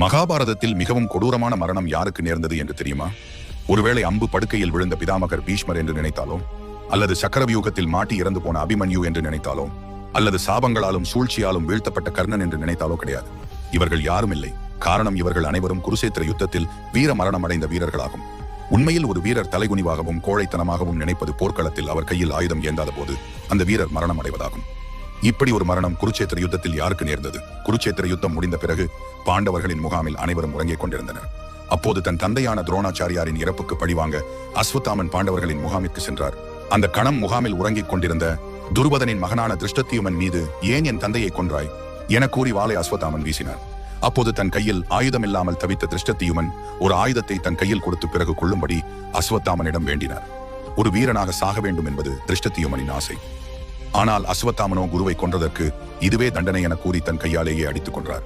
மகாபாரதத்தில் மிகவும் கொடூரமான மரணம் யாருக்கு நேர்ந்தது என்று தெரியுமா? ஒருவேளை அம்பு படுக்கையில் விழுந்த பிதாமகர் பீஷ்மர் என்று நினைத்தாலோ, அல்லது சக்கரவியூகத்தில் மாட்டி இறந்து போன அபிமன்யு என்று நினைத்தாலோ, அல்லது சாபங்களாலும் சூழ்ச்சியாலும் வீழ்த்தப்பட்ட கர்ணன் என்று நினைத்தாலோ கிடையாது. இவர்கள் யாரும் இல்லை. காரணம், இவர்கள் அனைவரும் குருசேத்திர யுத்தத்தில் வீர மரணம் அடைந்த வீரர்களாகும். உண்மையில் ஒரு வீரர் தலைகுனிவாகவும் கோழைத்தனமாகவும் நினைப்பது போர்க்களத்தில் அவர் கையில் ஆயுதம் ஏந்தாத போது அந்த வீரர் மரணம் அடைவதாகும். இப்படி ஒரு மரணம் குருச்சேத்திர யுத்தத்தில் யாருக்கு நேர்ந்தது? குருச்சேத்திர யுத்தம் முடிந்த பிறகு பாண்டவர்களின் முகாமில் அனைவரும் உறங்கிக் கொண்டிருந்தனர். அப்போது தன் தந்தையான துரோணாச்சாரியாரின் இறப்புக்கு பழிவாங்க அஸ்வத்தாமன் பாண்டவர்களின் முகாமிற்கு சென்றார். அந்த கணம் முகாமில் உறங்கிக் கொண்டிருந்த துருபதனின் மகனான திருஷ்டத்யுமன் மீது ஏன் என் தந்தையை கொன்றாய் என கூறி வாளை அஸ்வத்தாமன் வீசினார். அப்போது தன் கையில் ஆயுதமில்லாமல் தவித்த திருஷ்டத்யுமன் ஒரு ஆயுதத்தை தன் கையில் கொடுத்து பிறகு கொள்ளும்படி அஸ்வத்தாமனிடம் வேண்டினார். ஒரு வீரனாக சாக வேண்டும் என்பது திருஷ்டத்யுமனின் ஆசை. ஆனால் அஸ்வத்தாமனோ குருவை கொன்றதற்கு இதுவே தண்டனை என கூறி தன் கையாலேயே அடித்துக் கொன்றார்.